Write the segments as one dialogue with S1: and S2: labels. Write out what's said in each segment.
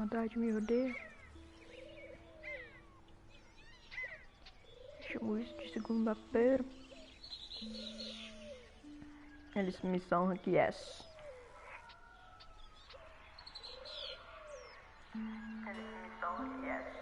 S1: maldade me odeia. Chamo isso de segunda-feira. Eles me são rank S. Eles me são rank S.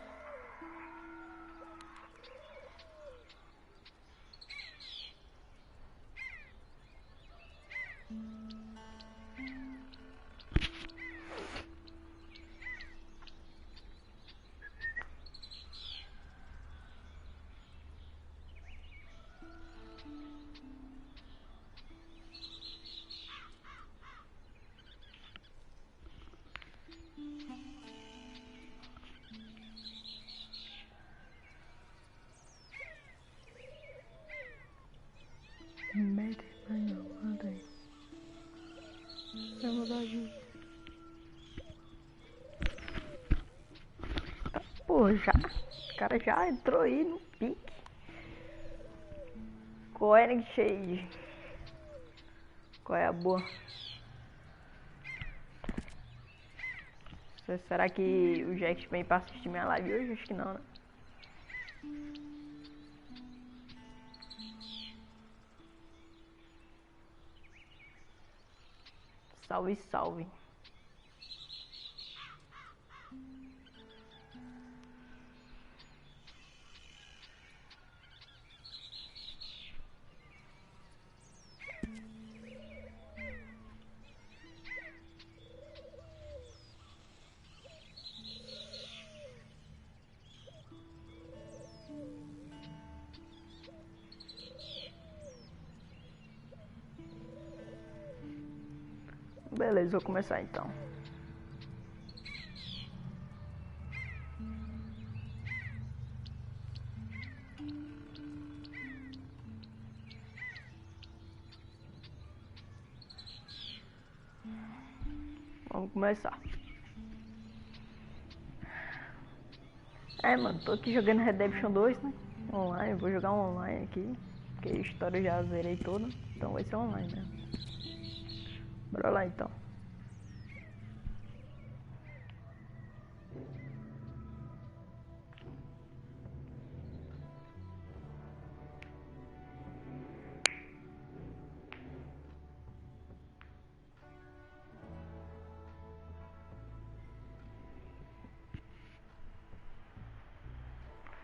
S1: Mete pra não, manda aí. Vai mudar de... Pô, já? O cara já entrou aí no pique. Qual é, Nightshade? Qual é a boa? Será que o Jext vem pra assistir minha live hoje? Acho que não, né? Salve, salve. Beleza, vou começar então. Vamos começar. Mano, tô aqui jogando Redemption 2, né? Online, vou jogar online aqui. Porque a história eu já zerei toda. Então vai ser online mesmo. Bora lá então.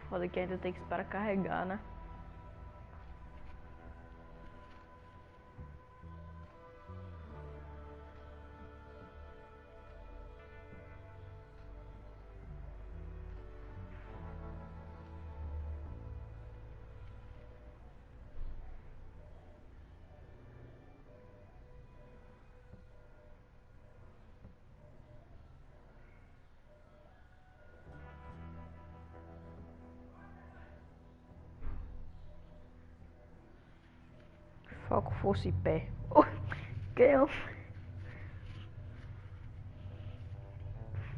S1: Foda que ainda tem que esperar carregar, né? Foco, força e pé. Quem é?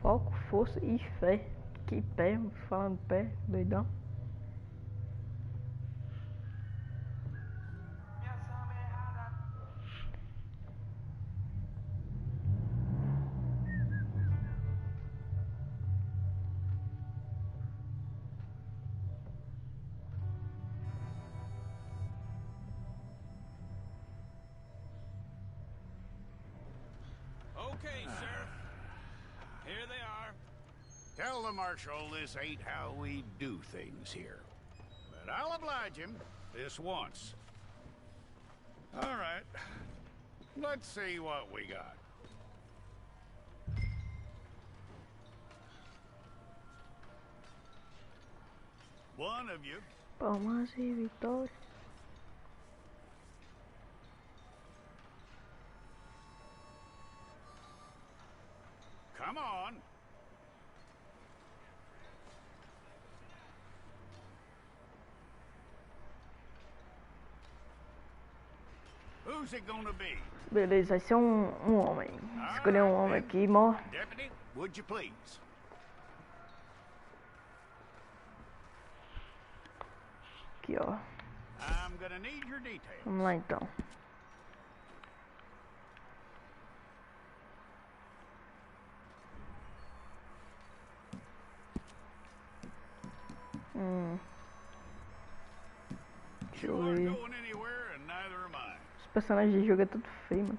S1: Foco, força e fé. Que pé, falando pé, doidão.
S2: Okay, Sheriff. Here they are.
S3: Tell the Marshal this ain't how we do things here. But I'll oblige him this once. All right. Let's see what we got. One of you.
S1: Palmas e vitória.
S3: Come on. Who's it gonna be?
S1: Beleza, vai ser um homem. Escolher um homem aqui, morre.
S3: Deputy, would you please?
S1: Aqui, ó.
S3: I'm gonna need your details.
S1: Vamos lá então. Deixa eu
S3: You aren't
S1: ver.
S3: going anywhere, and neither am I.
S1: Os personagens de jogo é tudo feio, mano.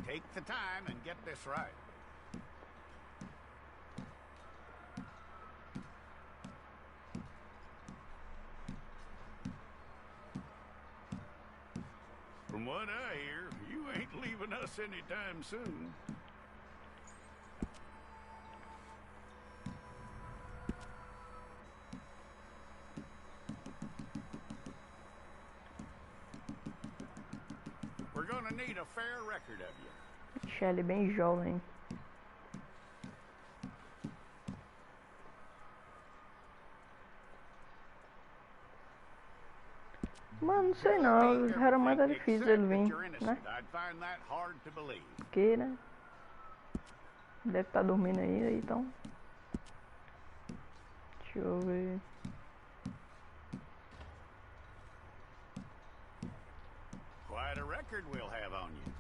S3: Take the time and get this right. From what I hear, you ain't leaving us anytime soon. We're gonna need a fair record of you.
S1: Deixar ele bem jovem. Mano, não sei não. Era mais difícil ele vir, né?
S3: I'd find that hard to believe.
S1: Porque, né? Deve estar dormindo ainda, então. Deixa eu ver.
S3: Quite a record we'll have on you.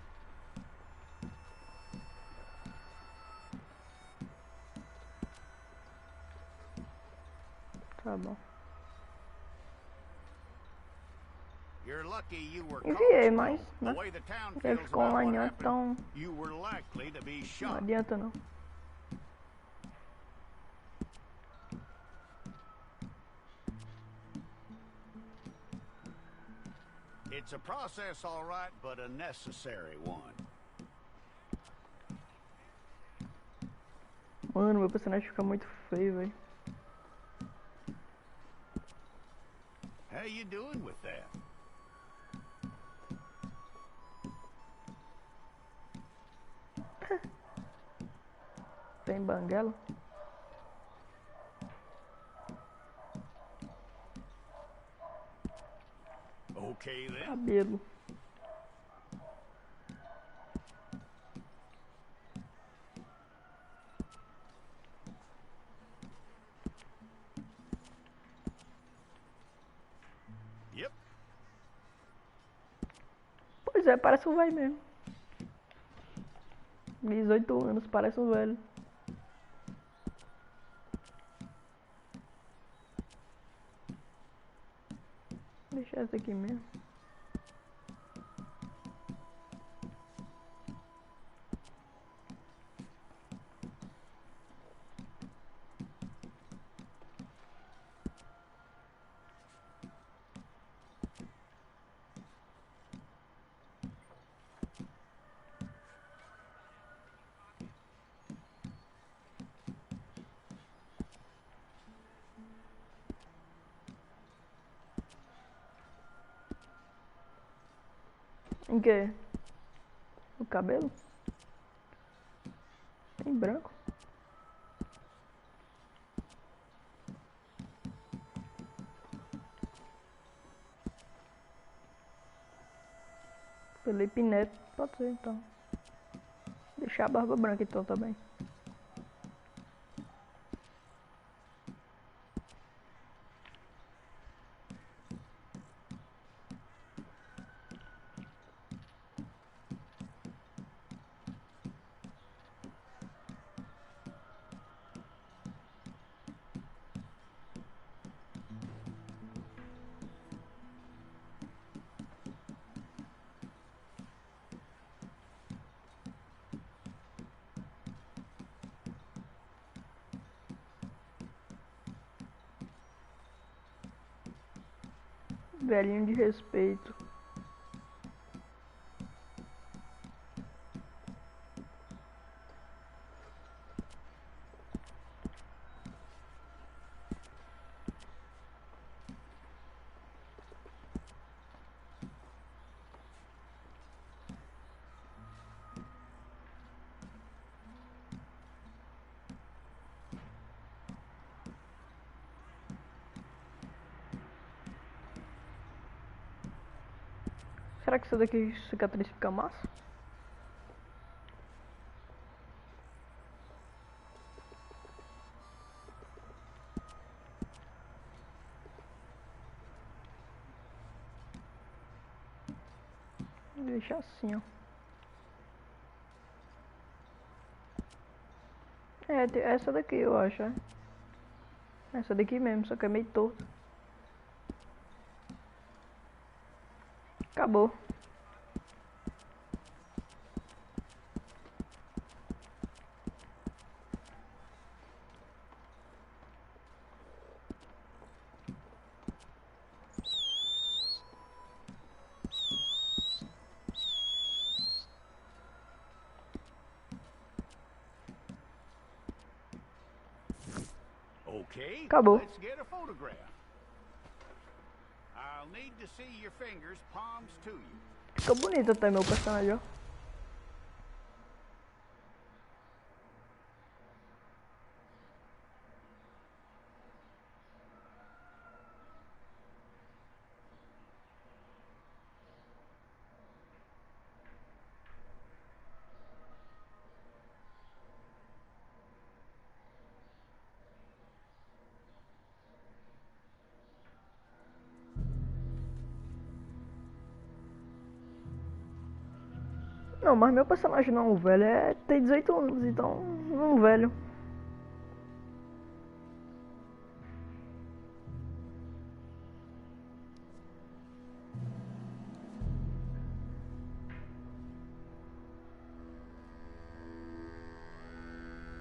S1: Tá bom.
S3: You're lucky you were
S1: Enviei,
S3: caught,
S1: mas,
S3: the
S1: né?
S3: way the town
S1: Ele
S3: feels
S1: ficou
S3: about what
S1: online,
S3: happened,
S1: então
S3: you were likely to be
S1: não
S3: shot.
S1: adianta não.
S3: It's a process, all right, but a necessary one.
S1: Mano, meu personagem fica muito feio, velho.
S3: How you doing with that?
S1: Tem banguela.
S3: Okay then.
S1: Cabelo.
S3: Yep.
S1: Pois é, parece um velho mesmo. 18 anos, parece um velho. Deixa essa aqui mesmo. Em que? O cabelo? Tem branco. Felipe Neto, pode ser então. Deixar a barba branca então também. Velhinho de respeito. Será que isso daqui cicatriz fica massa? Vou deixar assim, ó. É, essa daqui eu acho, é. Essa daqui mesmo, só que é meio torto. Acabou.
S3: Okay,
S1: Acabou.
S3: let's get a photograph. I'll need to see your fingers, palms to you.
S1: Ficou bonito até meu personagem, ó. Não, mas meu personagem não é um velho, tem 18 anos, então não é um velho.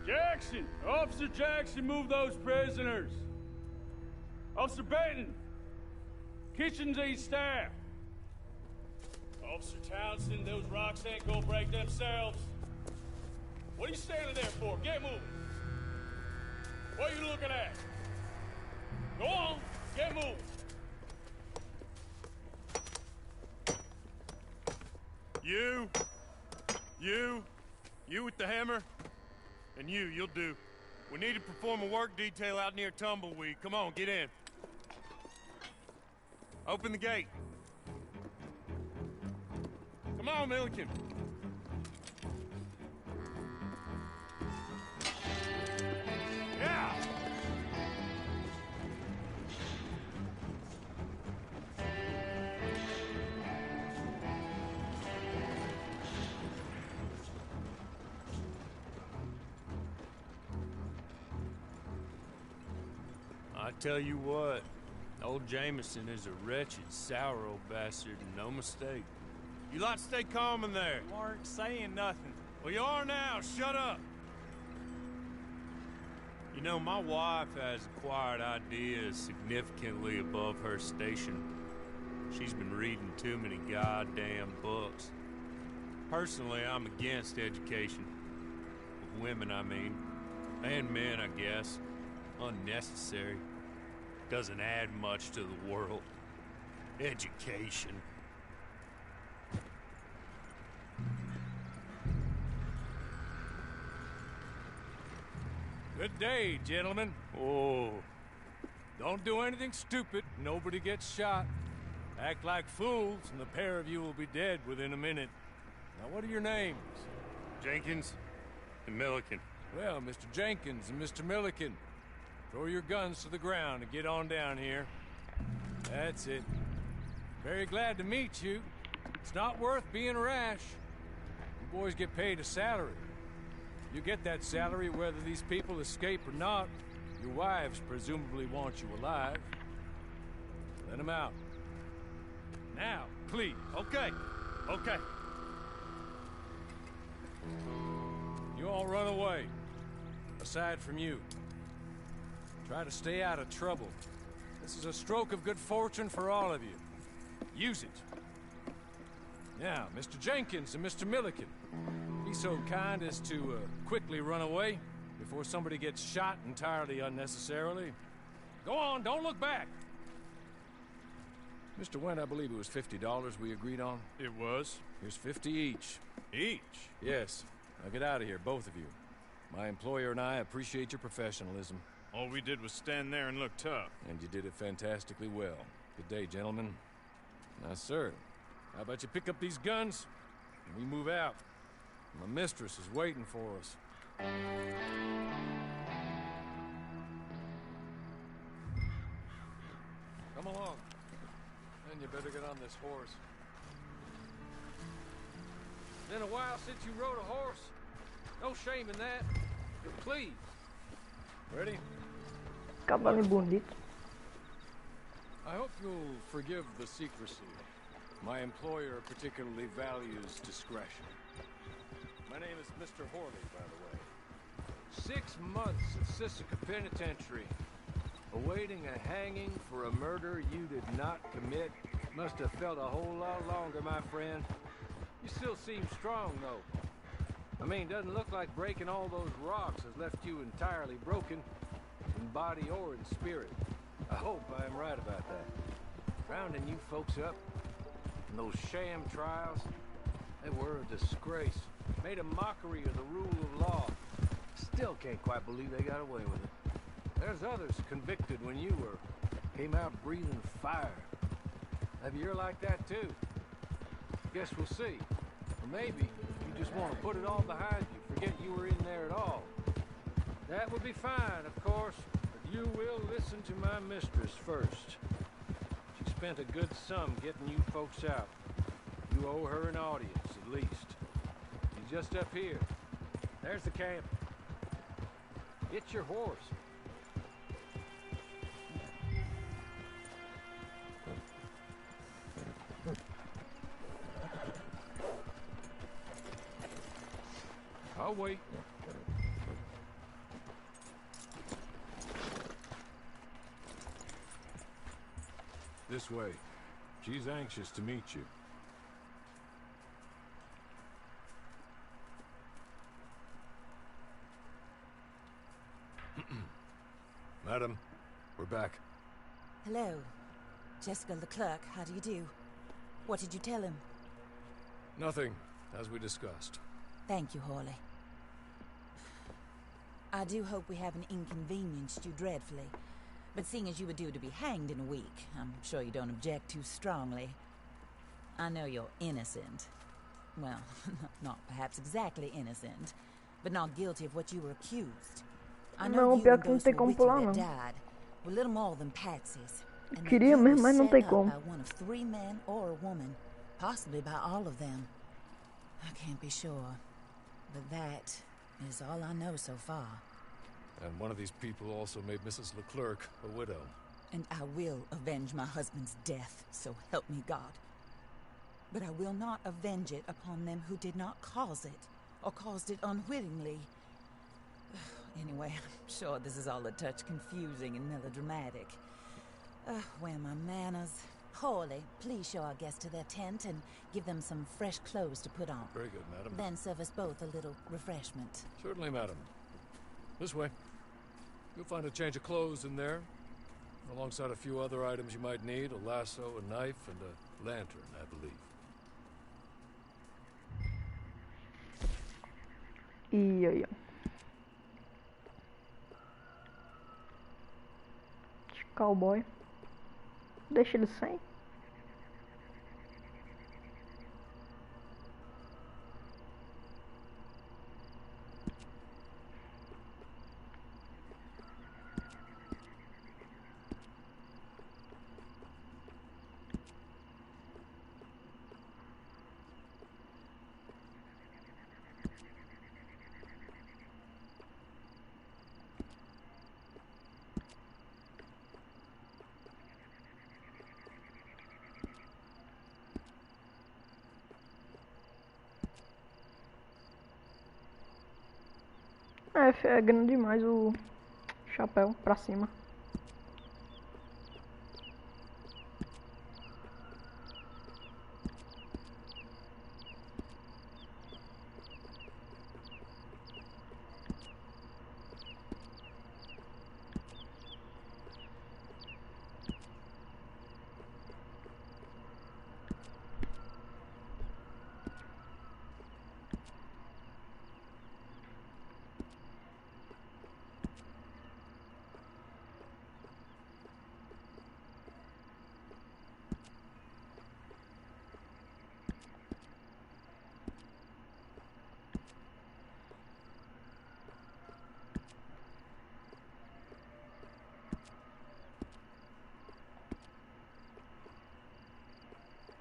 S4: Jackson! Officer Jackson, move those prisoners! Officer Benton! Kitchens ain't staff! Officer Townsend, those rocks ain't gonna break themselves. What are you standing there for? Get moving! What are you looking at? Go on, get moving!
S5: You with the hammer? And you'll do. We need to perform a work detail out near Tumbleweed. Come on, get in. Open the gate. Come on, Milliken. Yeah!
S4: I tell you what, old Jameson is a wretched, sour old bastard, and no mistake.
S5: You lot stay calm in there.
S4: You aren't saying nothing.
S5: Well, you are now. Shut up.
S4: You know, my wife has acquired ideas significantly above her station. She's been reading too many goddamn books. Personally, I'm against education. Of women, I mean. And men, I guess. Unnecessary. Doesn't add much to the world. Education.
S6: Good day, gentlemen.
S4: Oh.
S6: Don't do anything stupid. Nobody gets shot. Act like fools, and the pair of you will be dead within a minute. Now, what are your names?
S5: Jenkins and Milliken.
S6: Well, Mr. Jenkins and Mr. Milliken, throw your guns to the ground and get on down here. That's it. Very glad to meet you. It's not worth being rash. You boys get paid a salary. You get that salary whether these people escape or not. Your wives presumably want you alive. Let them out. Now, please.
S5: Okay.
S6: You all run away. Aside from you. Try to stay out of trouble. This is a stroke of good fortune for all of you. Use it. Now, Mr. Jenkins and Mr. Milliken, be so kind as to quickly run away before somebody gets shot entirely unnecessarily. Go on, don't look back. Mr. Wendt, I believe it was $50 we agreed on.
S5: It was.
S6: Here's 50 each.
S5: Each?
S6: Yes. Now get out of here, both of you. My employer and I appreciate your professionalism.
S5: All we did was stand there and look tough.
S6: And you did it fantastically well. Good day, gentlemen. Now, sir, how about you pick up these guns and we move out? My mistress is waiting for us. Come along. And you better get on this horse. Been a while since you rode a horse. No shame in that. Please. Ready?
S1: Cavalo bonito.
S6: I hope you'll forgive the secrecy. My employer particularly values discretion. My name is Mr. Horley, by the way. 6 months at Sisika Penitentiary, awaiting a hanging for a murder you did not commit. Must have felt a whole lot longer, my friend. You still seem strong, though. I mean, doesn't look like breaking all those rocks has left you entirely broken, in body or in spirit. I hope I am right about that. Rounding you folks up, and those sham trials, they were a disgrace. Made a mockery of the rule of law. Still can't quite believe they got away with it. There's others convicted when you were. Came out breathing fire. Maybe you're like that too. Guess we'll see. Or maybe you just want to put it all behind you, forget you were in there at all. That would be fine, of course, but you will listen to my mistress first. She spent a good sum getting you folks out. You owe her an audience, at least. She's just up here. There's the camp. Get your horse. I'll wait. This way. She's anxious to meet you. Madam, we're back.
S7: Hello. Jessica Leclerc, how do you do? What did you tell him?
S6: Nothing, as we discussed.
S7: Thank you, Horley. I do hope we haven't inconvenienced you dreadfully. But seeing as you were due to be hanged in a week, I'm sure you don't object too strongly. I know you're innocent. Well, not perhaps exactly innocent, but not guilty of what you were accused. I know you and those who were with you that died were little more than patsies. And that you were set up by one of 3 men or a woman, possibly by all of them. I can't be sure, but that is all I know so far.
S6: And one of these people also made Mrs. Leclerc a widow.
S7: And I will avenge my husband's death, so help me God. But I will not avenge it upon them who did not cause it, or caused it unwittingly. Anyway, I'm sure this is all a touch confusing and melodramatic. Where are my manners? Horley, please show our guests to their tent and give them some fresh clothes to put on.
S6: Very good, madam.
S7: Then serve us both a little refreshment.
S6: Certainly, madam. This way. You'll find a change of clothes in there, alongside a few other items you might need, a lasso, a knife, and a lantern, I believe.
S1: E aí, ó. Cowboy. Deixa ele sem. É grande demais o chapéu pra cima.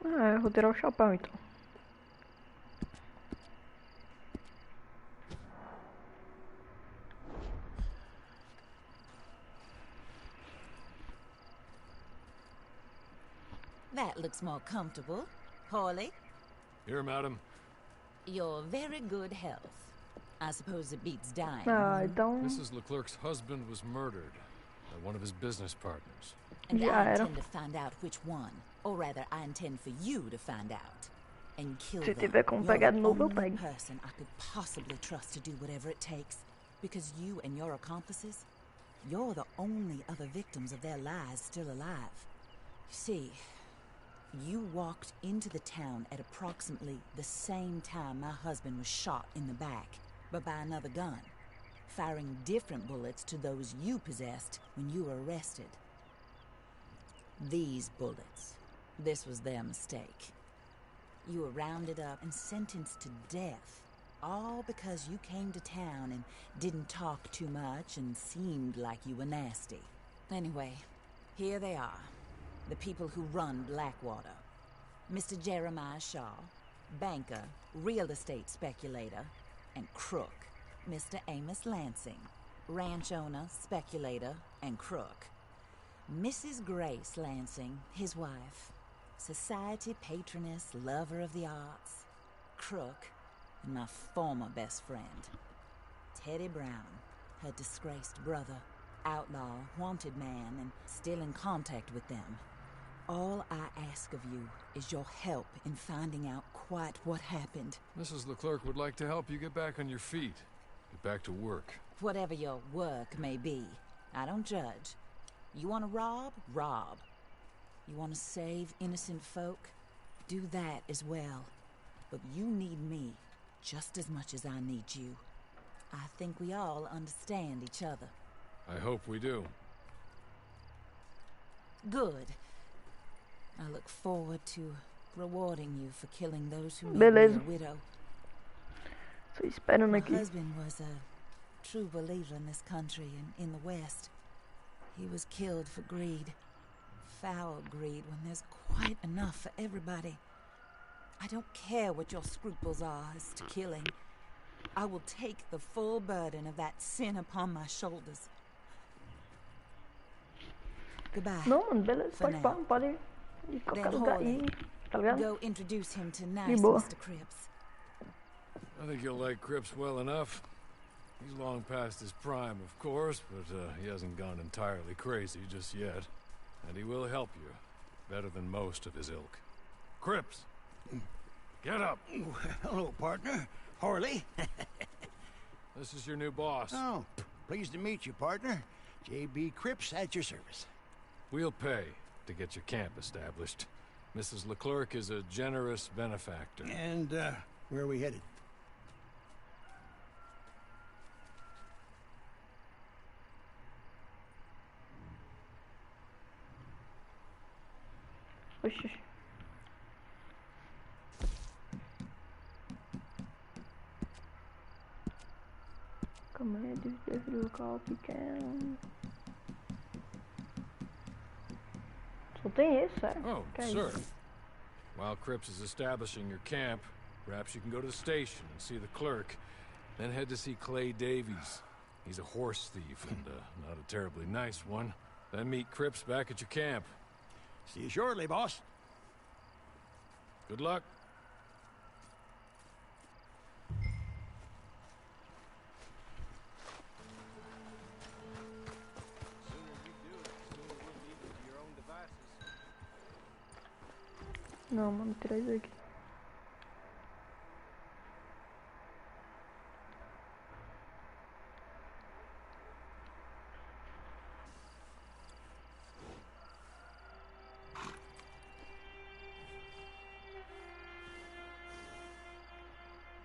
S1: Eu vou tirar o chapéu então.
S7: That looks more comfortable. Hawley,
S6: Here, madam.
S7: your very good health. I suppose it beats dying.
S1: Ah, então.
S6: Mrs. Leclerc's husband was murdered by one of his business partners.
S7: And
S1: Já
S7: I
S1: era.
S7: intend to find out which one. Or rather, I intend for you to find out. And kill
S1: Se
S7: them.
S1: tiver como
S7: You're
S1: pegar
S7: the
S1: de novo, eu
S7: only
S1: pego.
S7: person I could possibly trust to do whatever it takes. Because you and your accomplices, you're the only other victims of their lies still alive. You see, you walked into the town at approximately the same time my husband was shot in the back, but by another gun, firing different bullets to those you possessed when you were arrested. These bullets, this was their mistake. You were rounded up and sentenced to death, all because you came to town and didn't talk too much and seemed like you were nasty. Anyway, here they are, the people who run Blackwater. Mr. Jeremiah Shaw, banker, real estate speculator, and crook. Mr. Amos Lansing, ranch owner, speculator, and crook. Mrs. Grace Lansing, his wife, society patroness, lover of the arts, crook, and my former best friend. Teddy Brown, her disgraced brother, outlaw, wanted man, and still in contact with them. All I ask of you is your help in finding out quite what happened.
S6: Mrs. Leclerc would like to help you get back on your feet. Get back to work.
S7: Whatever your work may be, I don't judge. You want to rob? Rob. You want to save innocent folk? Do that as well. But you need me just as much as I need you. I think we all understand each other.
S6: I hope we do.
S7: Good. I look forward to rewarding you for killing those who made me a
S1: Beleza.
S7: widow.
S1: Tô esperando
S7: My
S1: aqui.
S7: husband was a true believer in this country and in the West. He was killed for greed. Foul greed when there's quite enough for everybody. I don't care what your scruples are as to killing. I will take the full burden of that sin upon my shoulders. Goodbye.
S1: Não, mano, beleza.
S7: For
S1: Pode
S7: now.
S1: pá, pode ir em qualquer
S7: Then
S1: lugar
S7: Hawley,
S1: aí. Tá ligado?
S7: Go introduce him to nice
S1: boa.
S7: Mr. Cripps.
S6: I think you'll like Cripps well enough. He's long past his prime, of course, but he hasn't gone entirely crazy just yet. And he will help you, better than most of his ilk. Cripps! Get up!
S3: Hello, partner. Harley.
S6: This is your new boss.
S3: Oh, pleased to meet you, partner. J.B. Cripps at your service.
S6: We'll pay to get your camp established. Mrs. Leclerc is a generous benefactor.
S3: And, where are we headed?
S1: Oxi. Calma aí, desvia o local pequeno. Só tem esse, sério?
S6: Oh,
S1: Que é
S6: sir.
S1: isso?
S6: While Cripps is establishing your camp, perhaps you can go to the station and see the clerk, then head to see Clay Davies. He's a horse thief, and not a terribly nice one. Then meet Cripps back at your camp.
S3: See you shortly, boss.
S6: Good luck.
S1: Não, mano, tira isso aqui.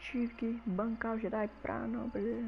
S1: Tive que bancar o Jedi pra não perder.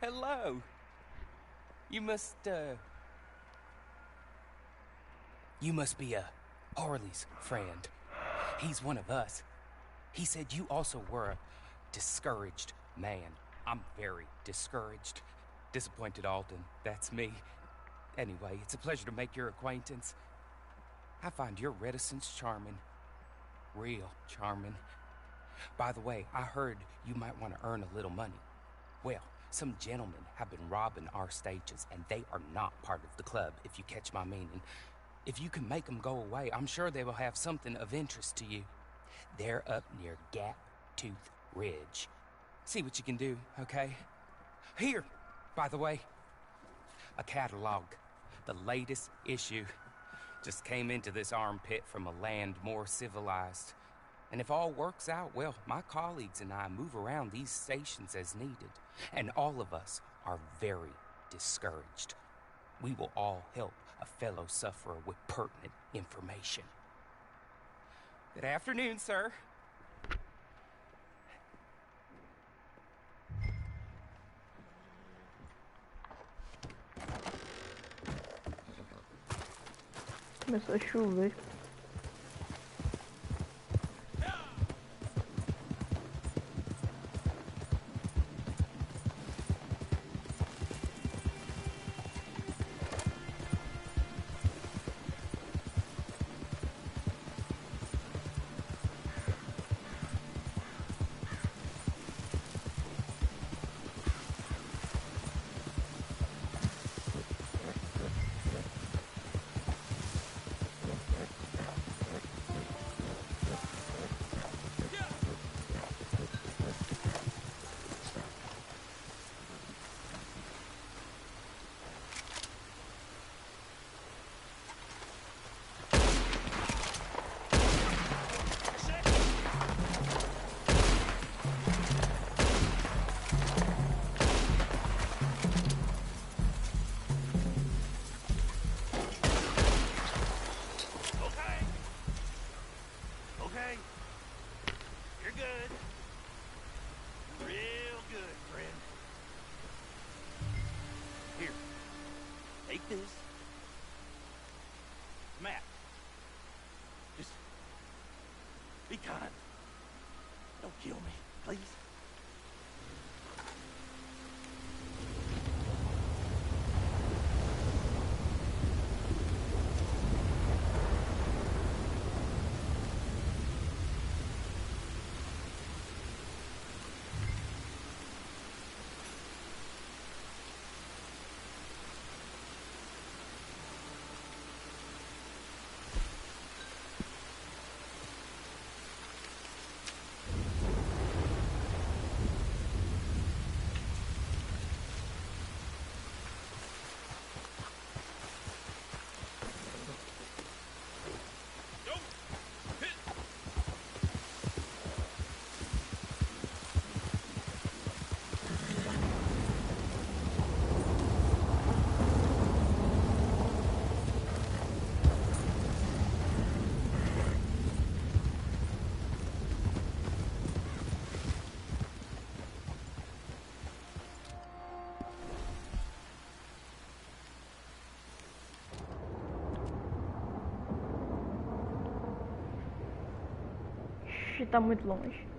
S8: Hello. You must be Harley's friend. He's one of us. He said you also were a discouraged man. I'm very discouraged. Disappointed Alden, that's me. Anyway, it's a pleasure to make your acquaintance. I find your reticence charming. Real charming. By the way, I heard you might want to earn a little money. Well, some gentlemen have been robbing our stages, and they are not part of the club, if you catch my meaning. If you can make them go away, I'm sure they will have something of interest to you. They're up near Gap Tooth Ridge. See what you can do, okay? Here, by the way, a catalog. The latest issue. Just came into this armpit from a land more civilized. And if all works out, well, my colleagues and I move around these stations as needed. And all of us are very discouraged. We will all help a fellow sufferer with pertinent information. Good afternoon, sir.
S1: Começou a chover.
S2: Matt, just be kind. Don't kill me, please.
S1: Tá muito longe.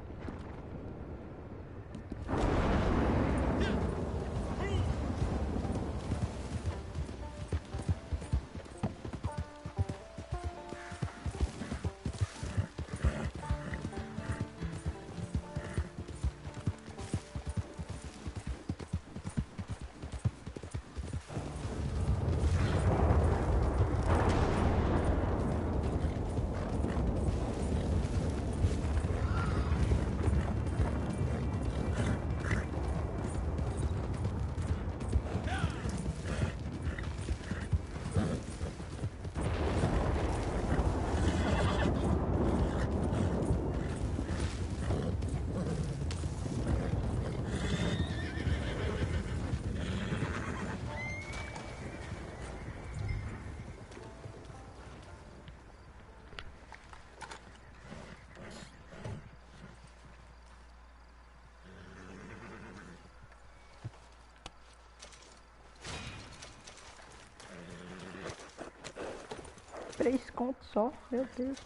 S1: 3 contos só, meu Deus.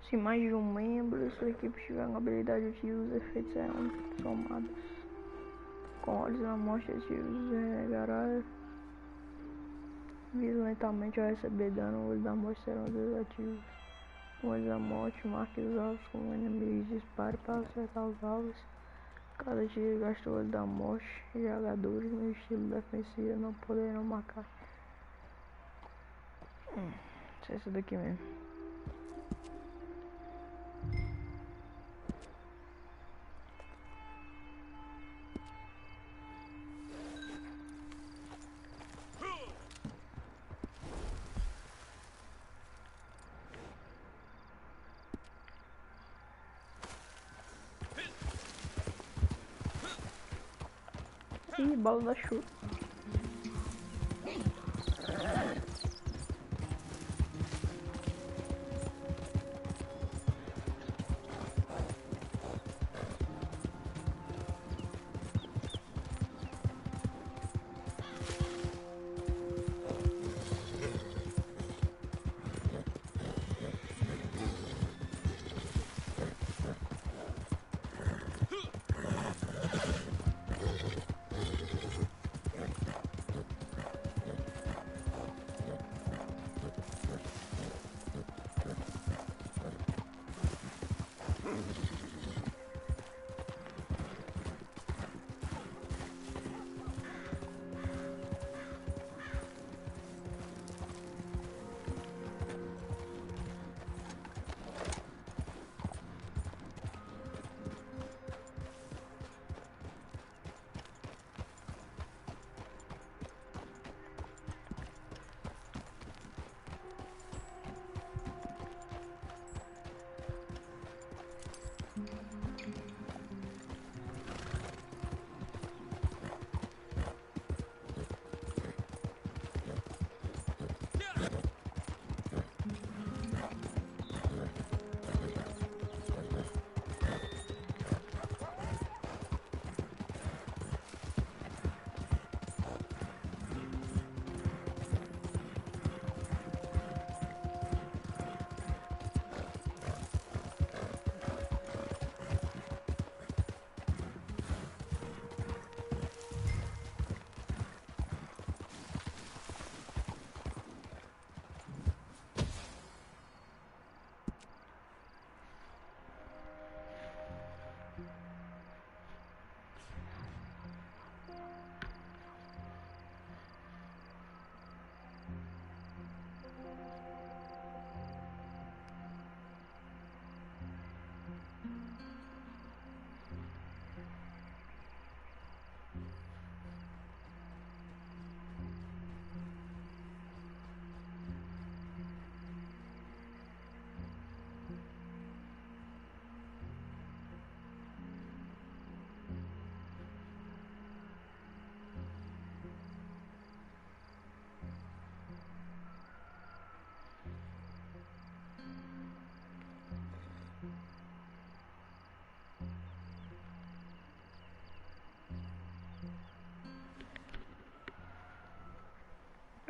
S1: Se mais de um membro da sua equipe tiver uma habilidade ativa, os efeitos serão somados. Com olhos na morte ativos, renegará violentamente ao receber dano. Olhos da morte serão desativos. Olhos da morte, marque os alvos como inimigos e dispare para acertar os alvos. Cada tiro gasta o olho da morte. Jogadores no estilo defensivo não poderão marcar. Isso é isso daqui mesmo. Ih, bola da chuva.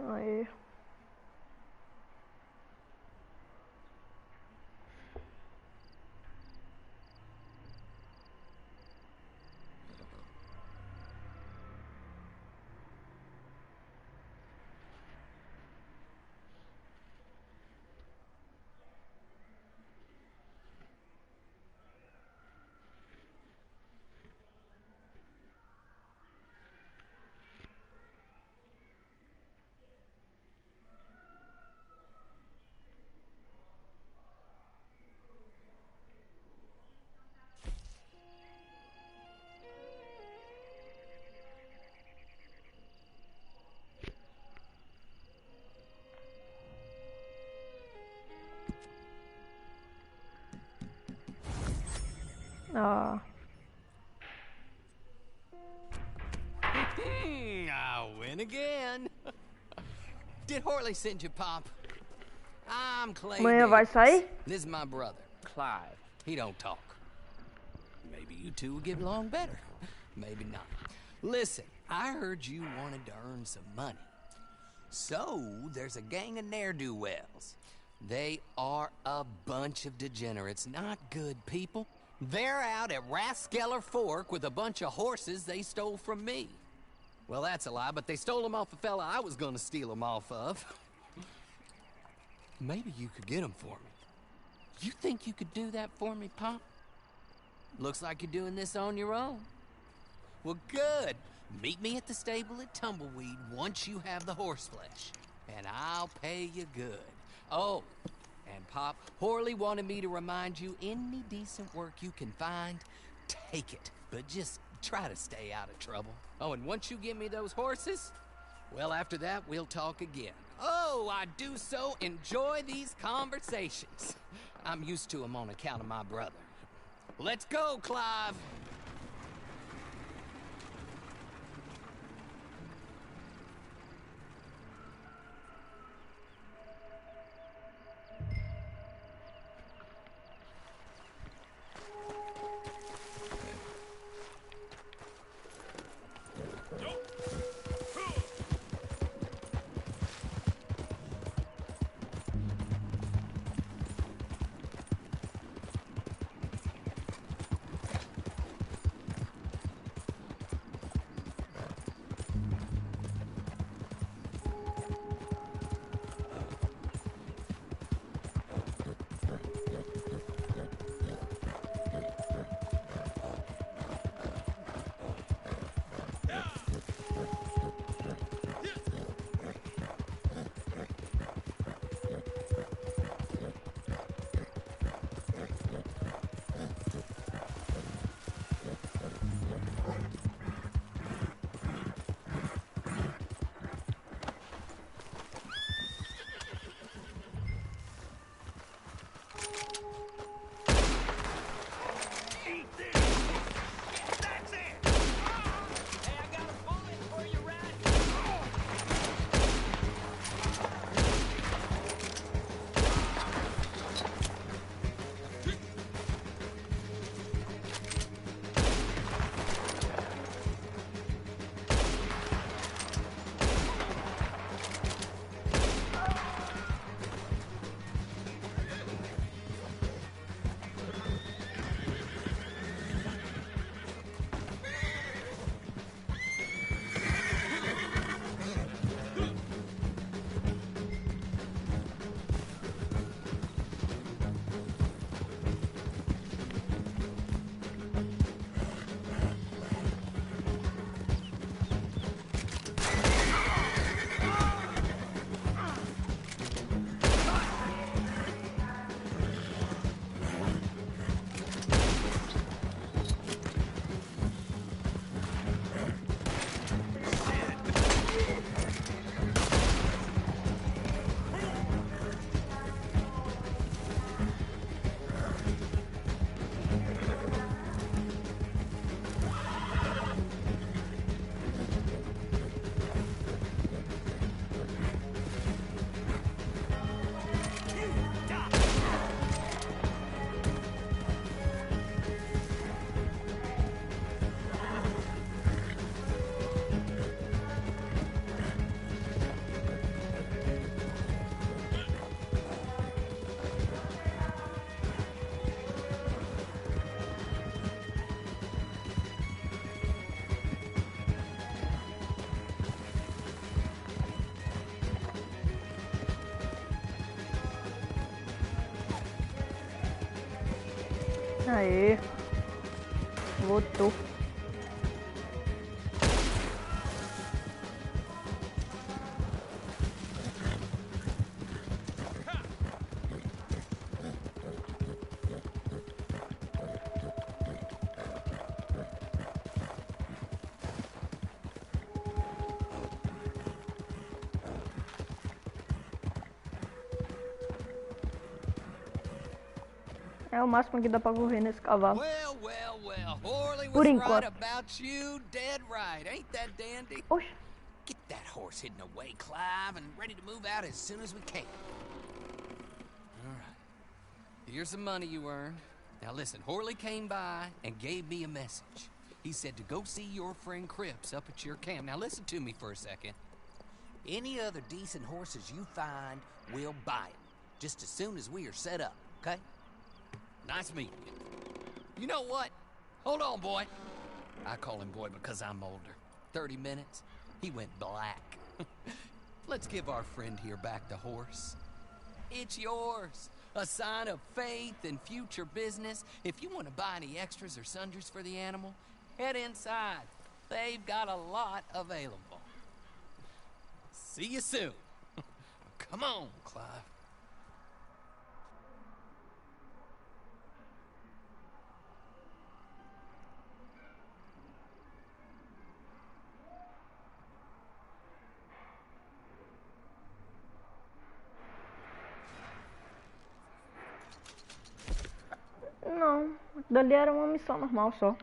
S1: Aê. Ah.
S9: I win again. Did Horley send you, Pop? I'm Clay
S1: Amanhã vai
S9: Davis.
S1: sair?
S9: This is my brother, Clive. He don't talk. Maybe you two will get along better. Maybe not. Listen, I heard you wanted to earn some money. So, there's a gang of ne'er-do-wells. They are a bunch of degenerates, not good people. They're out at Raskeller Fork with a bunch of horses they stole from me. Well, that's a lie, but they stole them off a fella I was gonna steal them off of. Maybe you could get them for me. You think you could do that for me, Pop? Looks like you're doing this on your own. Well, good. Meet me at the stable at Tumbleweed once you have the horse flesh, and I'll pay you good. Oh, and Pop, Horley wanted me to remind you, any decent work you can find, take it. But just try to stay out of trouble. Oh, and once you give me those horses, well, after that, we'll talk again. Oh, I do so enjoy these conversations. I'm used to them on account of my brother. Let's go, Clive.
S1: Aê. Voltou. É o máximo que dá pra correr nesse cavalo.
S9: Well, well, Well, Horley
S1: Por
S9: was
S1: enquanto.
S9: right about you, dead right. Ain't that dandy?
S1: Oxe.
S9: Get that horse hidden away, Clive, and ready to move out as soon as we can. All right. Here's the money you earned. Now listen, Horley came by and gave me a message. He said to go see your friend Cripps up at your camp. Now listen to me for a second. Any other decent horses you find, we'll buy them. Just as soon as we are set up, okay? Nice meeting you. You know what? Hold on, boy. I call him boy because I'm older. 30 minutes, he went black. Let's give our friend here back the horse. It's yours. A sign of faith and future business. If you want to buy any extras or sundries for the animal, head inside. They've got a lot available. See you soon. Come on, Clive.
S1: Não, dali era uma missão normal só.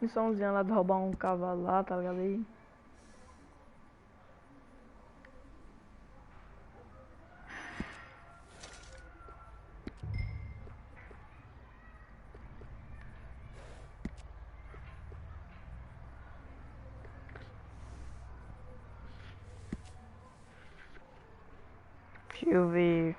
S1: Missãozinha lá de roubar um cavalo lá, tá ligado aí? Deixa eu ver.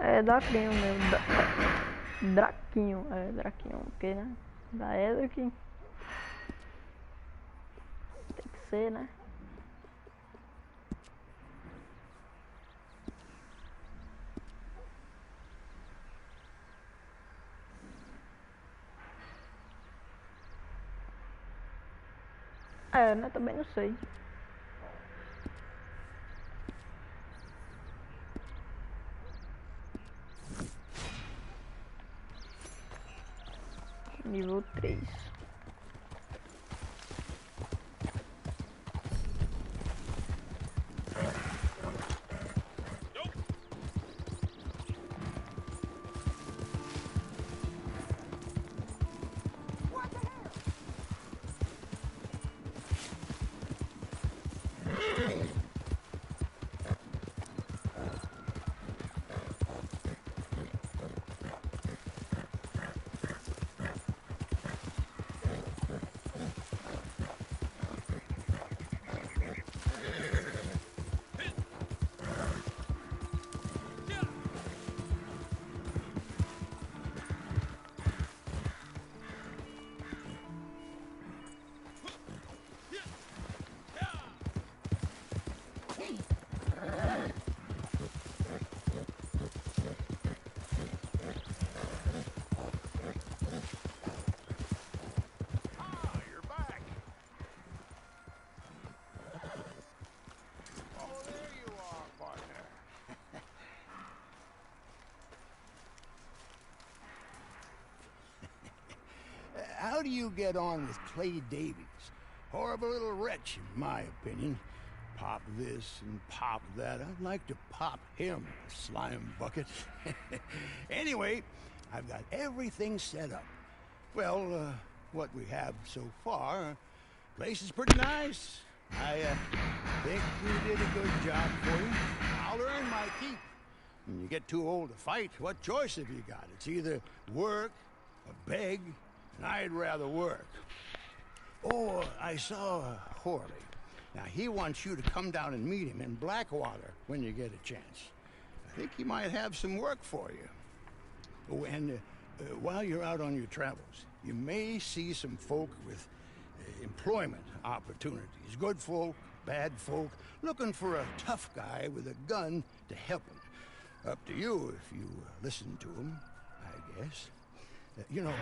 S1: É Draquinho mesmo. Draquinho, é Draquinho, porque né? Da Edric. Tem que ser, né? É, né? Também não sei. Nível 3.
S3: How do you get on with Clay Davies? Horrible little wretch, in my opinion. Pop this and pop that. I'd like to pop him, slime bucket. Anyway, I've got everything set up. Well, what we have so far, place is pretty nice. I think we did a good job for you. I'll earn my keep. When you get too old to fight, what choice have you got? It's either work or beg. I'd rather work. Oh, I saw Horley. Now, he wants you to come down and meet him in Blackwater when you get a chance. I think he might have some work for you. Oh, and while you're out on your travels, you may see some folk with employment opportunities. Good folk, bad folk, looking for a tough guy with a gun to help them. Up to you if you listen to him, I guess. You know,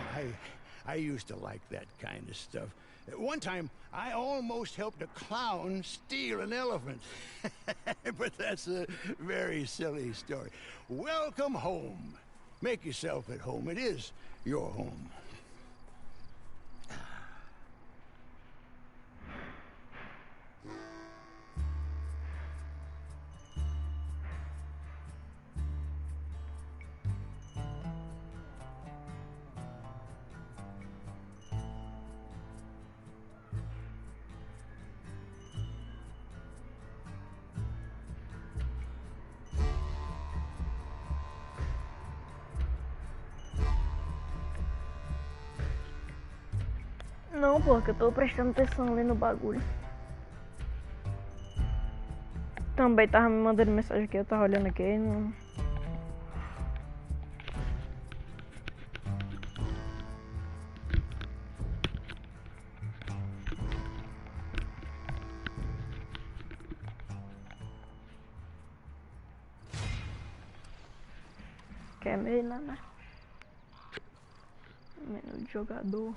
S3: I used to like that kind of stuff. One time, I almost helped a clown steal an elephant. But that's a very silly story. Welcome home. Make yourself at home. It is your home.
S1: Não, pô, que eu tô prestando atenção ali no bagulho. Também tava me mandando mensagem aqui, eu tava olhando aqui, não... Que é meio, né? Menu de jogador.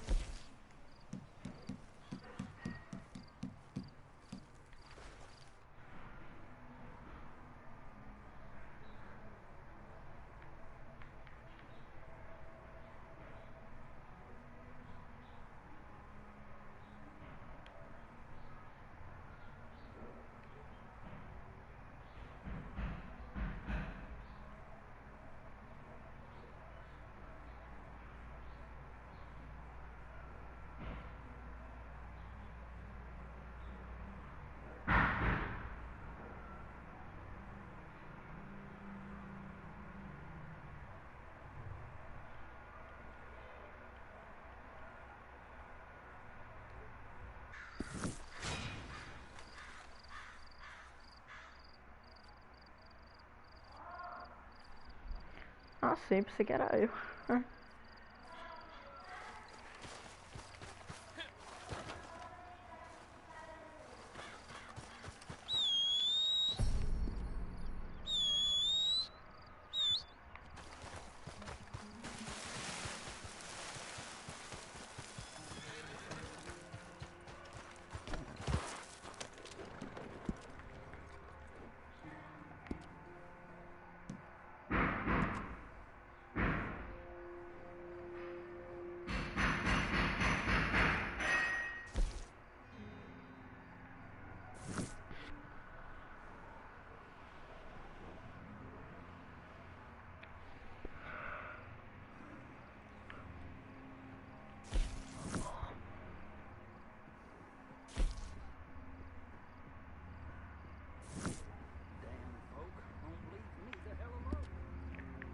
S1: Ah, sim, pensei que era eu.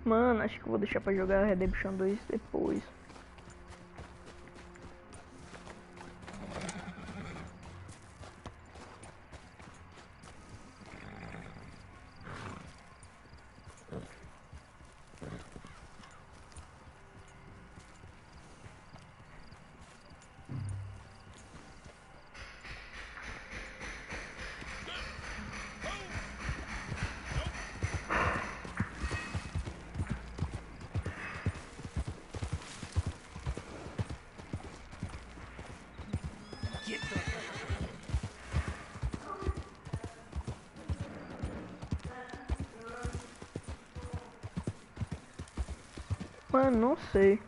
S1: Mano, acho que eu vou deixar pra jogar Redemption 2 depois. Mano, não sei.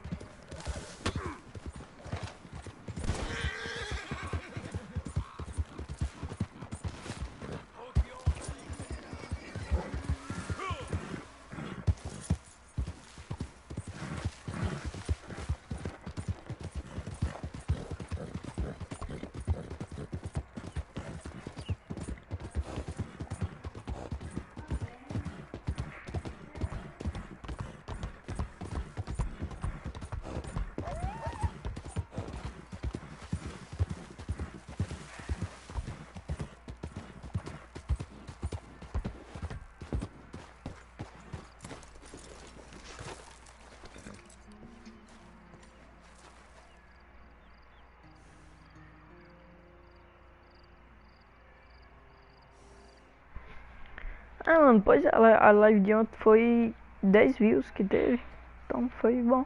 S1: Ah, mano, pois a live de ontem foi 10 views que teve. Então foi bom.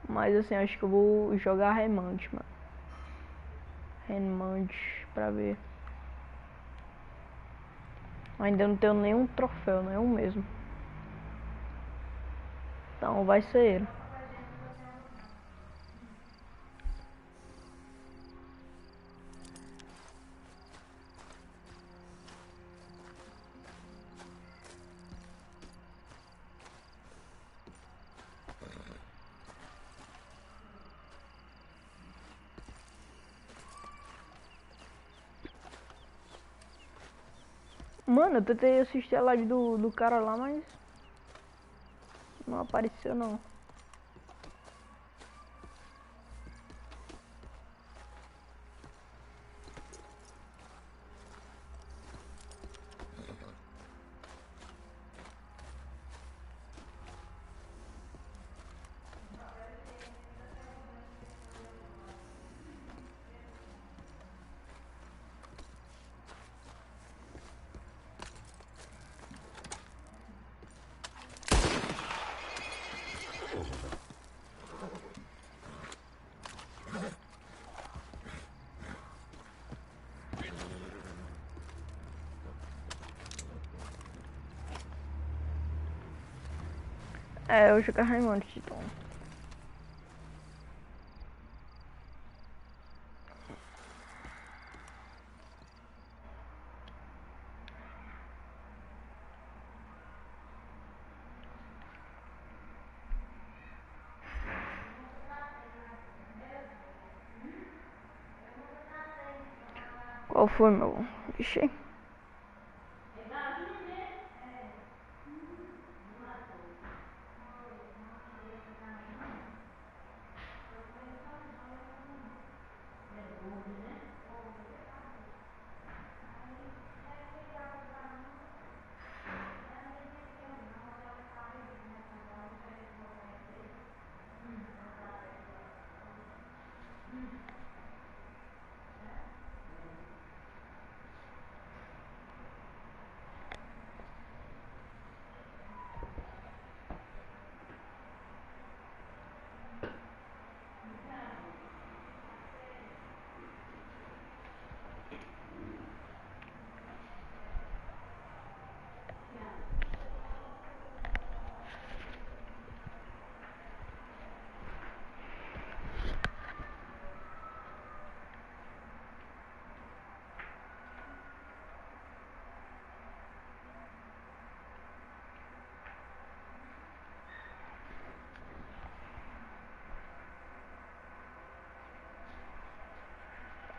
S1: Mas assim, acho que eu vou jogar remante, mano. Remante pra ver. Ainda não tenho nenhum troféu, nenhum mesmo. Então vai ser ele. Mano, eu tentei assistir a live do cara lá, mas não apareceu não. É, eu jogar remante, então. Qual foi, meu? Ixi.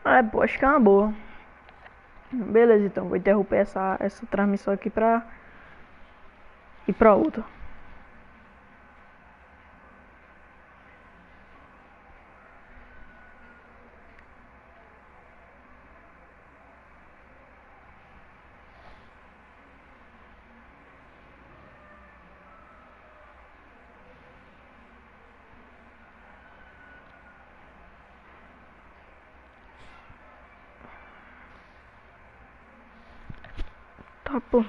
S1: Ah, pô, acho que é uma boa. Beleza, então, vou interromper essa transmissão aqui pra ir pra outra. Tá, pô.